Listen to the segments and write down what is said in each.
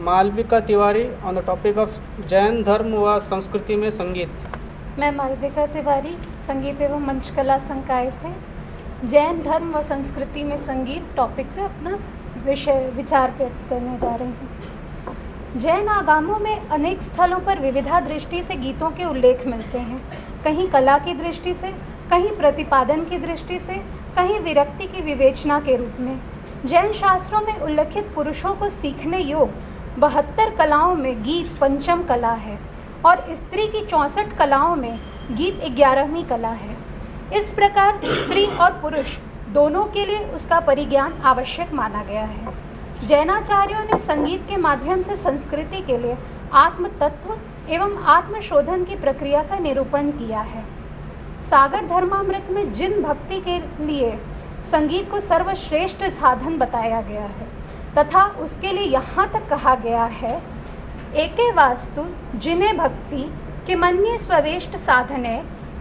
Malvika Tiwari on the topic of Jain धर्म व संस्कृति में संगीत। मैं मालविका तिवारी संगीत एवं मंच कला संकाय से जैन धर्म व संस्कृति में संगीत टॉपिक पे अपना विचार व्यक्त करने जा रही हूँ। जैन आगमों में अनेक स्थलों पर विविधा दृष्टि से गीतों के उल्लेख मिलते हैं, कहीं कला की दृष्टि से, कहीं प्रतिपादन की दृष्टि से, कहीं विरक्ति की विवेचना के रूप में। जैन शास्त्रों में उल्लेखित पुरुषों को सीखने योग्य 72 कलाओं में गीत पंचम कला है और स्त्री की 64 कलाओं में गीत 11वीं कला है। इस प्रकार स्त्री और पुरुष दोनों के लिए उसका परिज्ञान आवश्यक माना गया है। जैनाचार्यों ने संगीत के माध्यम से संस्कृति के लिए आत्म तत्व एवं आत्मशोधन की प्रक्रिया का निरूपण किया है। सागर धर्मामृत में जिन भक्ति के लिए संगीत को सर्वश्रेष्ठ साधन बताया गया है तथा उसके लिए यहाँ तक कहा गया है, एके वास्तु जिन्हें भक्ति किमन्ये स्ववेष्ट साधने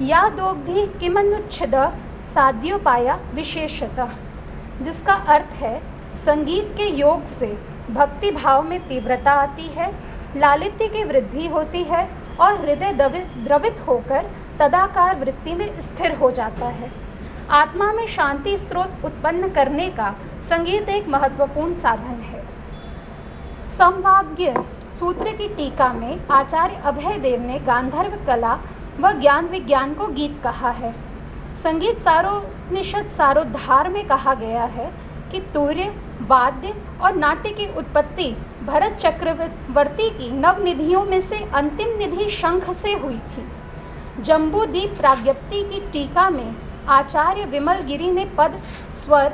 या दोग्धि किमनुच्छिद साध्योपाया विशेषतः, जिसका अर्थ है संगीत के योग से भक्ति भाव में तीव्रता आती है, लालित्य की वृद्धि होती है और हृदय द्रवित होकर तदाकार वृत्ति में स्थिर हो जाता है। आत्मा में शांति स्रोत उत्पन्न करने का संगीत एक महत्वपूर्ण साधन है। समवाग्य सूत्र की टीका में आचार्य अभय देव ने गांधर्व कला व ज्ञान विज्ञान को गीत कहा है। संगीत सारोपनिषद सारोद्धार में कहा गया है कि तूर्य, वाद्य और नाट्य की उत्पत्ति भरत चक्रवर्ती की नवनिधियों में से अंतिम निधि शंख से हुई थी। जम्बूदीप प्राज्ञप्ति की टीका में आचार्य विमल गिरी ने पद, स्वर,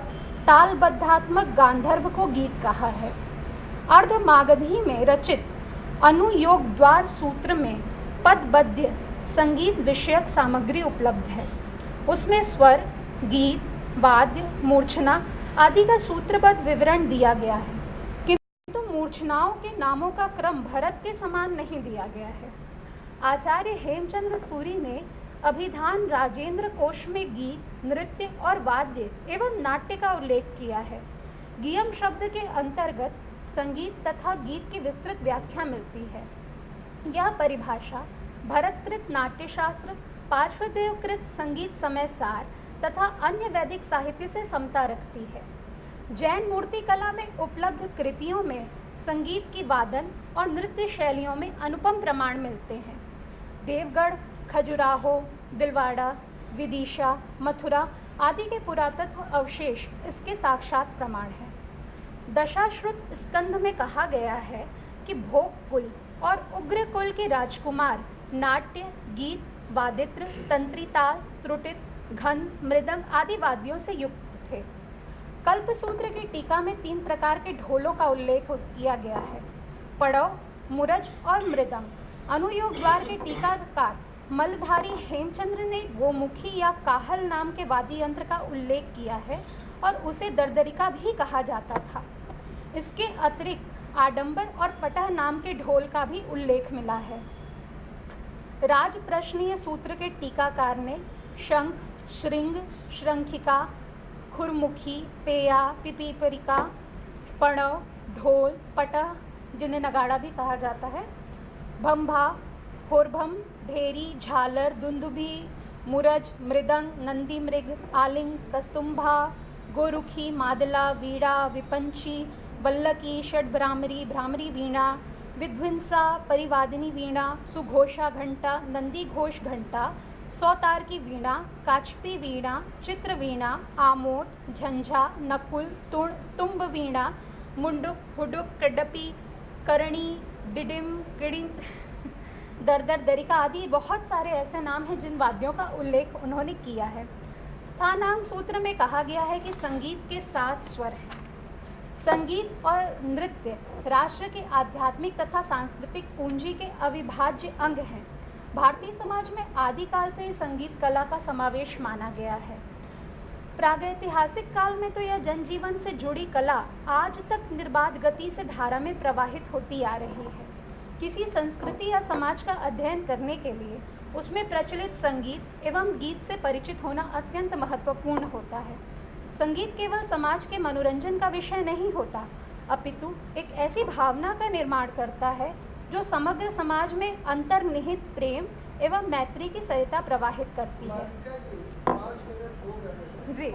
तालबद्धात्मक गांधर्व को गीत कहा है। अर्धमागधी में रचित अनुयोग द्वार सूत्र में पदबद्ध संगीत विषयक सामग्री उपलब्ध है। उसमें स्वर, गीत, वाद्य, मूर्छना आदि का सूत्रबद्ध विवरण दिया गया है, किंतु मूर्छनाओं के नामों का क्रम भरत के समान नहीं दिया गया है। आचार्य हेमचंद्र सूरी ने अभिधान राजेंद्र कोश में गीत, नृत्य और वाद्य एवं नाट्य का उल्लेख किया है। गीयम शब्द के अंतर्गत संगीत तथा गीत की विस्तृत व्याख्या मिलती है। यह परिभाषा भरतकृत नाट्यशास्त्र, पार्श्वदेवकृत संगीत समय सार तथा अन्य वैदिक साहित्य से समता रखती है। जैन मूर्ति कला में उपलब्ध कृतियों में संगीत की वादन और नृत्य शैलियों में अनुपम प्रमाण मिलते हैं। देवगढ़, खजुराहो, दिलवाड़ा, विदिशा, मथुरा आदि के पुरातत्व अवशेष इसके साक्षात प्रमाण हैं। दशाश्रुत स्कंध में कहा गया है कि भोग कुल और उग्र कुल के राजकुमार नाट्य, गीत, वादित्र, तंत्रीताल, त्रुटित, घन, मृदंग आदि वाद्यों से युक्त थे। कल्पसूत्र की टीका में 3 प्रकार के ढोलों का उल्लेख किया गया है, पड़व, मुरज और मृदंग। अनुयोग द्वार के टीकाकार मलधारी हेमचंद्र ने गोमुखी या काहल नाम के वाद्य यंत्र का उल्लेख किया है और उसे दरदरिका भी कहा जाता था। इसके अतिरिक्त आडंबर और पटह नाम के ढोल का भी उल्लेख मिला है। राजप्रश्नीय सूत्र के टीकाकार ने शंख, श्रृंग, श्रंखिका, खुरमुखी, पेया, पिपीपरिका, पड़व, ढोल, पटह जिन्हें नगाड़ा भी कहा जाता है, भंभा, होरभम, ढेरी, झालर, दुंदुभी, मुरज, मृदंग, नंदी मृग, आलिंग, कस्तुम्भा, गोरुखी, मादला, वीणा, विपंची, वल्लकी, षड्भ्रामरी, भ्रामरी वीणा, विध्वंसा, परिवादिनी वीणा, सुघोषा घंटा, नंदी घोष घंटा, सौतार की वीणा, काचपी वीणा, चित्र वीणा, आमोट, झंझा, नकुल, तुम्ब वीणा, मुंडुक, हुडुक, कडपी, करणी, डिडिम, किडिंग, दरदर, दरिका आदि बहुत सारे ऐसे नाम हैं जिन वाद्यों का उल्लेख उन्होंने किया है। स्थानांक सूत्र में कहा गया है कि संगीत के 7 स्वर हैं। संगीत और नृत्य राष्ट्र के आध्यात्मिक तथा सांस्कृतिक पूंजी के अविभाज्य अंग हैं। भारतीय समाज में आदिकाल से ही संगीत कला का समावेश माना गया है। प्रागैतिहासिक काल में तो यह जनजीवन से जुड़ी कला आज तक निर्बाध गति से धारा में प्रवाहित होती आ रही है। किसी संस्कृति या समाज का अध्ययन करने के लिए उसमें प्रचलित संगीत एवं गीत से परिचित होना अत्यंत महत्वपूर्ण होता है। संगीत केवल समाज के मनोरंजन का विषय नहीं होता, अपितु एक ऐसी भावना का निर्माण करता है जो समग्र समाज में अंतर्निहित प्रेम एवं मैत्री की सरिता प्रवाहित करती है। जी।